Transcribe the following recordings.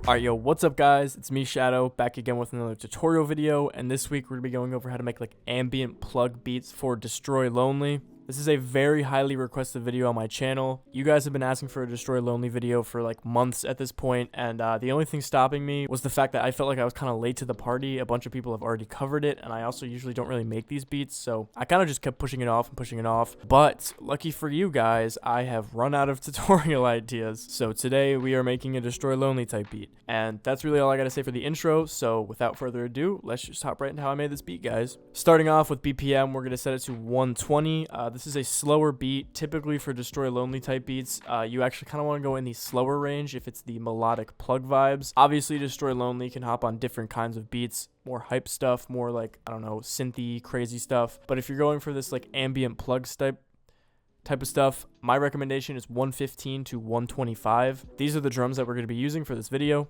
Alright, yo, what's up guys? It's me, Shadow, back again with another tutorial video, and this week we're going to be going over how to make like ambient plug beats for Destroy Lonely. This is a very highly requested video on my channel. You guys have been asking for a Destroy Lonely video for like months at this point, and the only thing stopping me was the fact that I felt like I was kind of late to the party. A bunch of people have already covered it, and I also usually don't really make these beats, so I kind of just kept pushing it off and pushing it off. But lucky for you guys, I have run out of tutorial ideas. So today we are making a Destroy Lonely type beat, and that's really all I gotta say for the intro. So without further ado, let's just hop right into how I made this beat, guys. Starting off with BPM, we're gonna set it to 120. This is a slower beat. Typically for Destroy Lonely type beats, you actually kind of want to go in the slower range if it's the melodic plug vibes. Obviously, Destroy Lonely can hop on different kinds of beats, more hype stuff, more like, I don't know, synthy, crazy stuff. But if you're going for this like ambient plugs type of stuff, my recommendation is 115 to 125. These are the drums that we're going to be using for this video.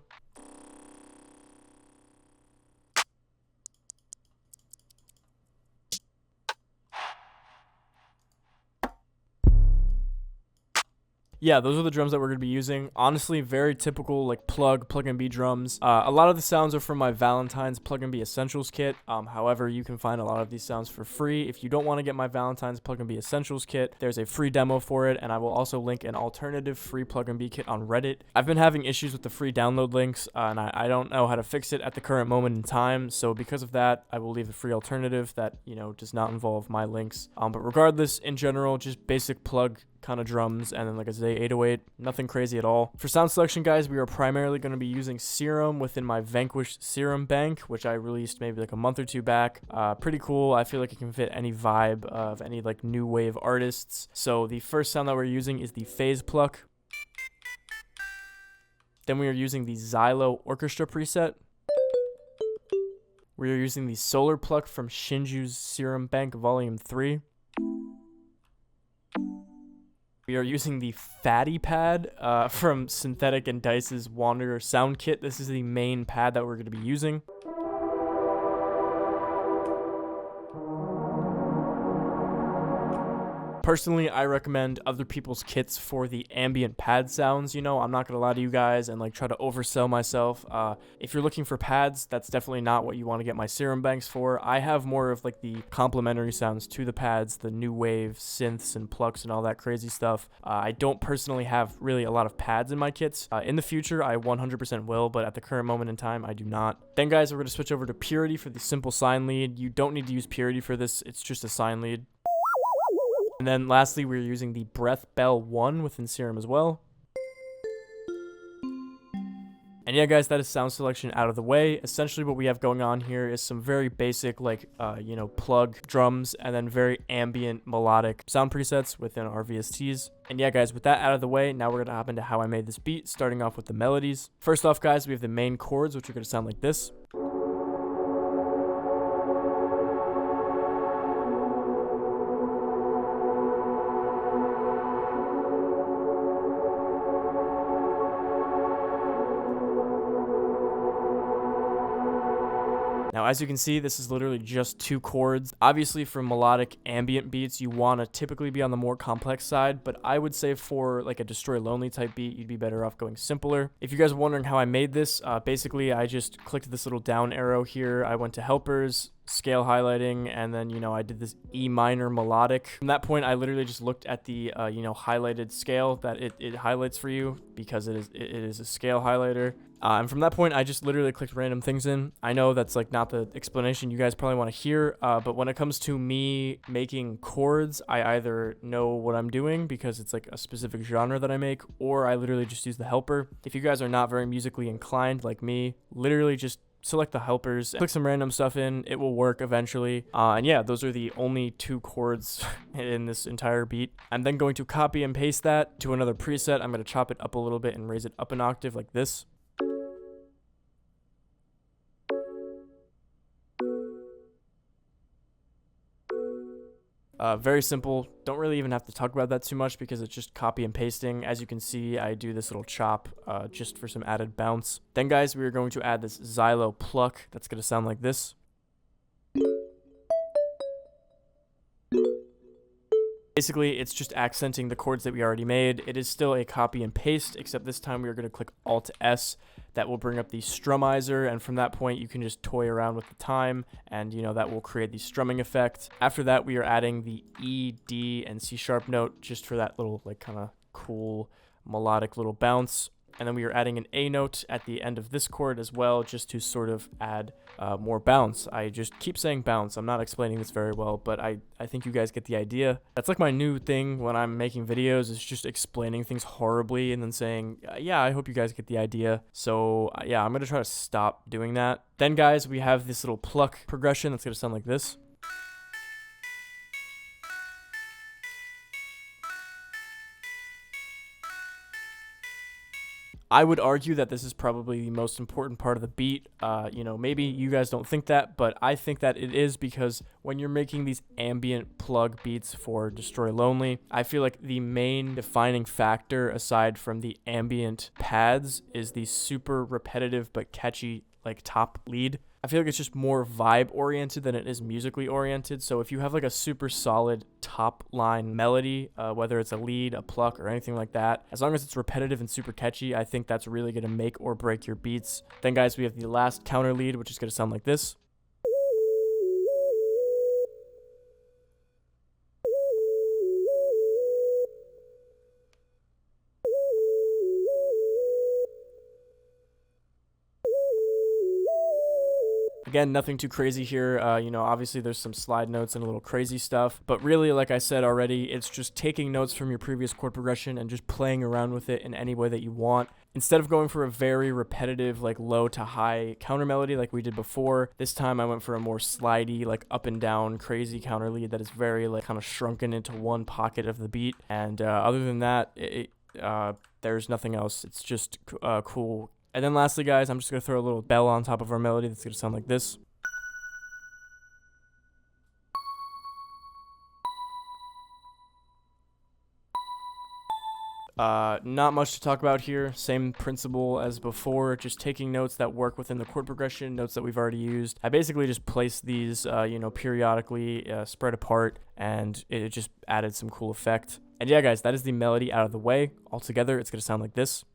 Yeah, those are the drums that we're going to be using. Honestly, very typical like plug and B drums. A lot of the sounds are from my Valentine's Plug and B Essentials kit. However, you can find a lot of these sounds for free. If you don't want to get my Valentine's Plug and B Essentials kit, there's a free demo for it, and I will also link an alternative free Plug and B kit on Reddit. I've been having issues with the free download links, and I don't know how to fix it at the current moment in time. So because of that, I will leave the free alternative that, you know, does not involve my links. But regardless, in general, just basic plug kind of drums, and then like I say, 808, nothing crazy at all. For sound selection, guys, we are primarily going to be using Serum within my Vanquish Serum bank, which I released maybe like a month or two back. Pretty cool. I feel like it can fit any vibe of any like new wave artists. So the first sound that we're using is the Phase Pluck. Then we are using the Xylo Orchestra preset. We are using the Solar Pluck from Shinju's Serum Bank Volume 3. We are using the Fatty Pad from Synthetic and Dice's Wanderer Sound Kit. This is the main pad that we're going to be using. Personally, I recommend other people's kits for the ambient pad sounds. You know, I'm not gonna lie to you guys and like try to oversell myself. If you're looking for pads, that's definitely not what you want to get my Serum banks for. I have more of like the complementary sounds to the pads, the new wave synths and plucks and all that crazy stuff. I don't personally have really a lot of pads in my kits. In the future, I 100% will, but at the current moment in time, I do not. Then guys, we're gonna switch over to Purity for the simple sine lead. You don't need to use Purity for this. It's just a sine lead. And then lastly, we're using the Breath Bell 1 within Serum as well. And yeah, guys, that is sound selection out of the way. Essentially, what we have going on here is some very basic, like, you know, plug drums, and then very ambient melodic sound presets within our VSTs. And yeah, guys, with that out of the way, now we're going to hop into how I made this beat, starting off with the melodies. First off, guys, we have the main chords, which are going to sound like this. Now, as you can see, this is literally just 2 chords. Obviously, for melodic ambient beats, you want to typically be on the more complex side, but I would say for like a Destroy Lonely type beat, you'd be better off going simpler. If you guys are wondering how I made this, basically, I just clicked this little down arrow here. I went to Helpers, scale highlighting, and then, you know, I did this E minor melodic. From that point, I literally just looked at the, you know, highlighted scale that it highlights for you, because it is a scale highlighter. And from that point, I just literally clicked random things in. I know that's like not the explanation you guys probably want to hear, but when it comes to me making chords, I either know what I'm doing because it's like a specific genre that I make, or I literally just use the helper. If you guys are not very musically inclined like me, literally just select the helpers, click some random stuff in, it will work eventually. And yeah, those are the only 2 chords in this entire beat. I'm then going to copy and paste that to another preset. I'm going to chop it up a little bit and raise it up an octave like this. Very simple. Don't really even have to talk about that too much because it's just copy and pasting. As you can see, I do this little chop just for some added bounce. Then guys, we are going to add this Xylo Pluck. That's going to sound like this. Basically, it's just accenting the chords that we already made. It is still a copy and paste, except this time we are going to click Alt S. That will bring up the strummizer, and from that point you can just toy around with the time, and that will create the strumming effect. After that, we are adding the E, D, and C sharp note just for that little kind of cool melodic little bounce. And then we are adding an A note at the end of this chord as well, just to sort of add more bounce. I just keep saying bounce. I'm not explaining this very well, but I think you guys get the idea. That's like my new thing when I'm making videos, is just explaining things horribly and then saying, yeah, I hope you guys get the idea. So yeah, I'm going to try to stop doing that. Then guys, we have this little pluck progression that's going to sound like this. I would argue that this is probably the most important part of the beat. Maybe you guys don't think that, but I think that it is, because when you're making these ambient plug beats for Destroy Lonely, I feel like the main defining factor, aside from the ambient pads, is the super repetitive but catchy top lead. I feel like it's just more vibe oriented than it is musically oriented. So if you have a super solid top line melody, whether it's a lead, a pluck, or anything like that, as long as it's repetitive and super catchy, I think that's really going to make or break your beats. Then guys, we have the last counter lead, which is going to sound like this. Again, nothing too crazy here. Obviously there's some slide notes and a little crazy stuff, but really, like I said already, it's just taking notes from your previous chord progression and just playing around with it in any way that you want. Instead of going for a very repetitive, low to high counter melody like we did before, this time I went for a more slidey, up and down, crazy counter lead that is very, kind of shrunken into one pocket of the beat. And other than that, there's nothing else. It's just cool. And then lastly, guys, I'm just going to throw a little bell on top of our melody that's going to sound like this. Not much to talk about here. Same principle as before, just taking notes that work within the chord progression, notes that we've already used. I basically just placed these, periodically spread apart, and it just added some cool effect. And yeah, guys, that is the melody out of the way. Altogether, it's going to sound like this.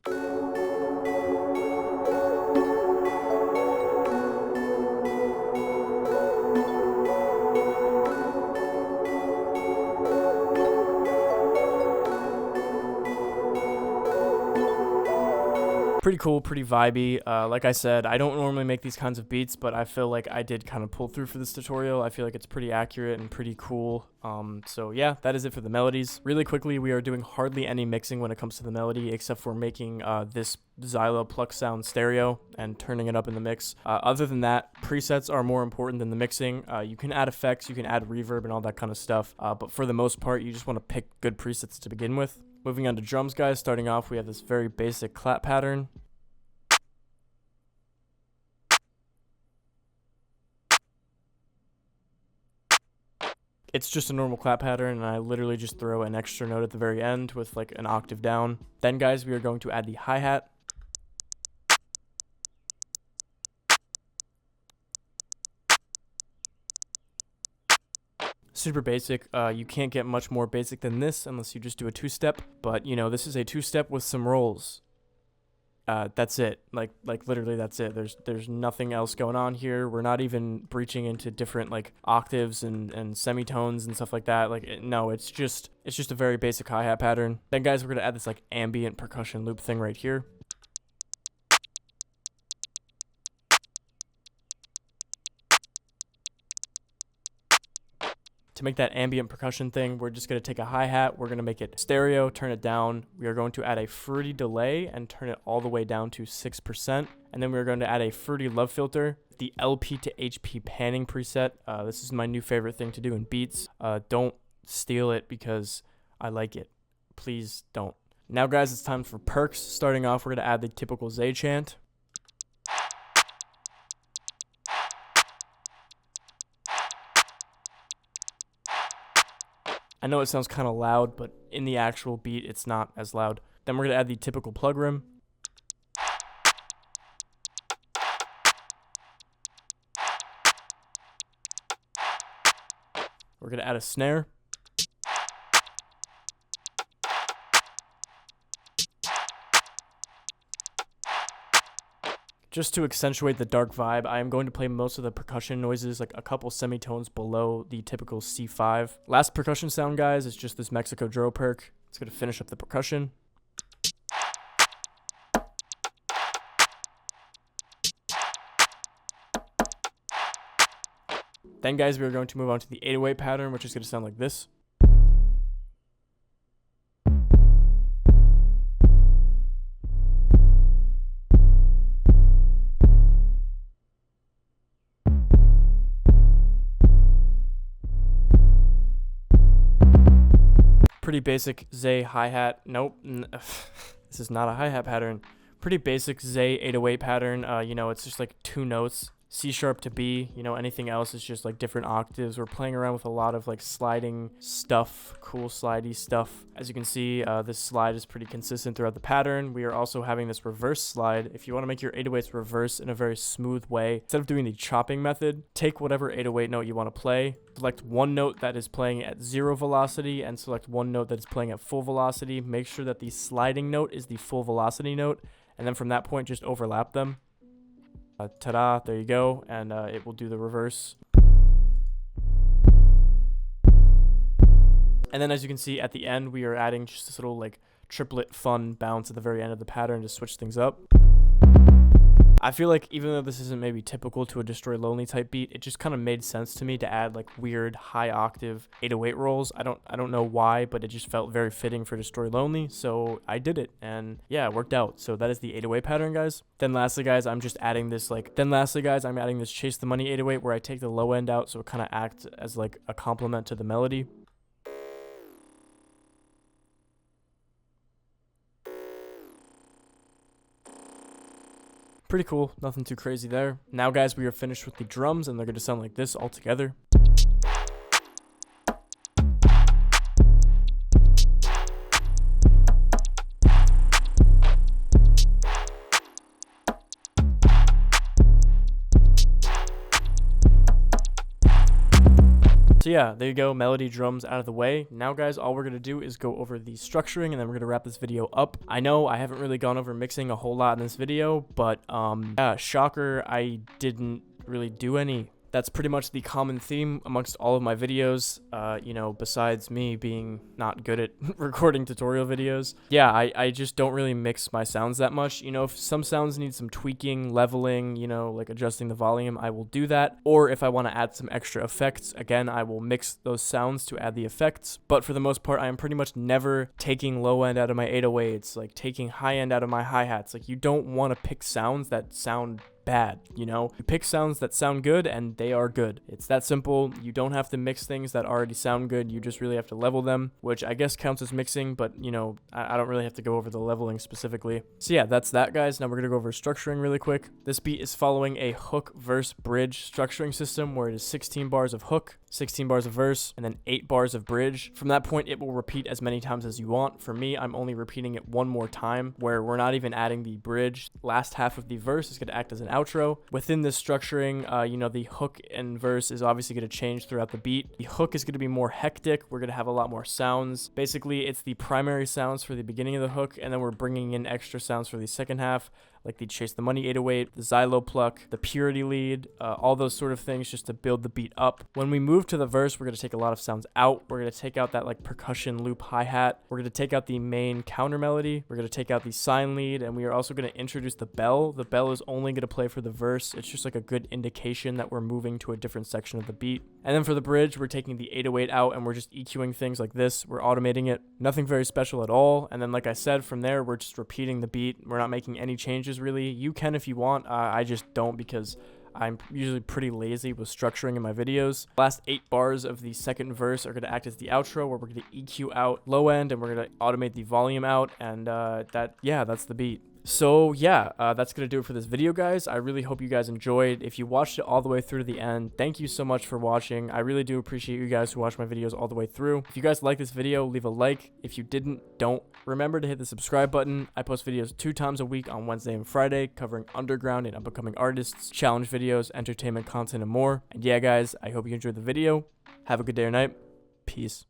Pretty cool, pretty vibey. Like I said, I don't normally make these kinds of beats, but I feel like I did kind of pull through for this tutorial. I feel like it's pretty accurate and pretty cool. So yeah, that is it for the melodies. Really quickly, we are doing hardly any mixing when it comes to the melody, except for making this Xylo Pluck sound stereo and turning it up in the mix. Other than that, presets are more important than the mixing. You can add effects, you can add reverb and all that kind of stuff, but for the most part, you just want to pick good presets to begin with. Moving on to drums, guys. Starting off, we have this very basic clap pattern. It's just a normal clap pattern, and I literally just throw an extra note at the very end with an octave down. Then, guys, we are going to add the hi-hat. Super basic. You can't get much more basic than this unless you just do a two-step, but this is a two-step with some rolls. That's it. Literally that's it. There's nothing else going on here. We're not even breaching into different octaves and semitones and stuff like that. No, it's just a very basic hi-hat pattern. Then guys, we're gonna add this ambient percussion loop thing right here. To make that ambient percussion thing, we're just going to take a hi-hat, we're going to make it stereo, turn it down. We are going to add a fruity delay and turn it all the way down to 6%. And then we're going to add a fruity love filter, the LP to HP panning preset. This is my new favorite thing to do in beats. Don't steal it because I like it. Please don't. Now guys, it's time for perks. Starting off, we're going to add the typical Zay chant. I know it sounds kind of loud, but in the actual beat, it's not as loud. Then we're going to add the typical plug rim. We're going to add a snare. Just to accentuate the dark vibe, I am going to play most of the percussion noises like a couple semitones below the typical C5. Last percussion sound, guys, is just this Mexico drill perk. It's going to finish up the percussion. Then, guys, we are going to move on to the 808 pattern, which is going to sound like this. Pretty basic Zay hi-hat. Nope. This is not a hi-hat pattern. Pretty basic Zay 808 pattern. You know, it's just like 2 notes. C sharp to B, you know, anything else is just like different octaves. We're playing around with a lot of like sliding stuff, cool slidey stuff. As you can see, this slide is pretty consistent throughout the pattern. We are also having this reverse slide. If you want to make your 808s reverse in a very smooth way, instead of doing the chopping method, take whatever 808 note you want to play, select one note that is playing at 0 velocity and select one note that is playing at full velocity. Make sure that the sliding note is the full velocity note, and then from that point, just overlap them. Ta-da, there you go, and it will do the reverse. And then as you can see at the end, we are adding just this little like triplet fun bounce at the very end of the pattern to switch things up. I feel like even though this isn't maybe typical to a Destroy Lonely type beat, it just kind of made sense to me to add like weird high octave 808 rolls. I don't know why, but it just felt very fitting for Destroy Lonely, so I did it, and yeah, it worked out. So that is the 808 pattern, guys. Then lastly, guys, I'm adding this Chase the Money 808 where I take the low end out so it kind of acts as like a complement to the melody. Pretty cool, nothing too crazy there. Now, guys, we are finished with the drums, and they're going to sound like this all together. So yeah, there you go, melody, drums out of the way. Now, guys, all we're going to do is go over the structuring, and then we're going to wrap this video up. I know I haven't really gone over mixing a whole lot in this video, but yeah, shocker, I didn't really do any. That's pretty much the common theme amongst all of my videos, you know, besides me being not good at recording tutorial videos. Yeah, I just don't really mix my sounds that much. You know, if some sounds need some tweaking, leveling, you know, like adjusting the volume, I will do that. Or if I want to add some extra effects, again, I will mix those sounds to add the effects. But for the most part, I am pretty much never taking low end out of my 808s, like taking high end out of my hi-hats. Like, you don't want to pick sounds that sound bad, you know? You pick sounds that sound good, and they are good. It's that simple. You don't have to mix things that already sound good. You just really have to level them, which I guess counts as mixing, but, you know, I don't really have to go over the leveling specifically. So yeah, that's that, guys. Now we're gonna go over structuring really quick. This beat is following a hook verse bridge structuring system where it is 16 bars of hook, 16 bars of verse, and then 8 bars of bridge. From that point, it will repeat as many times as you want. For me, I'm only repeating it one more time, where we're not even adding the bridge. Last half of the verse is going to act as an outro. Within this structuring, you know, the hook and verse is obviously going to change throughout the beat. The hook is going to be more hectic. We're going to have a lot more sounds. Basically, it's the primary sounds for the beginning of the hook, and then we're bringing in extra sounds for the second half, like the Chase the Money 808, the Xylo Pluck, the Purity lead, all those sort of things just to build the beat up. When we move to the verse, we're going to take a lot of sounds out. We're going to take out that like percussion loop hi-hat. We're going to take out the main counter melody. We're going to take out the sign lead, and we are also going to introduce the bell. The bell is only going to play for the verse. It's just like a good indication that we're moving to a different section of the beat. And then for the bridge, we're taking the 808 out, and we're just EQing things like this. We're automating it. Nothing very special at all. And then, like I said, from there, we're just repeating the beat. We're not making any changes really. You can if you want. I just don't, because I'm usually pretty lazy with structuring in my videos. Last 8 bars of the second verse are going to act as the outro, where we're going to EQ out low end, and we're going to automate the volume out, and that's the beat. So yeah, that's going to do it for this video, guys. I really hope you guys enjoyed. If you watched it all the way through to the end, thank you so much for watching. I really do appreciate you guys who watch my videos all the way through. If you guys like this video, leave a like. If you didn't, don't. Remember to hit the subscribe button. I post videos 2 times a week on Wednesday and Friday, covering underground and up-and-coming artists, challenge videos, entertainment content, and more. And yeah, guys, I hope you enjoyed the video. Have a good day or night. Peace.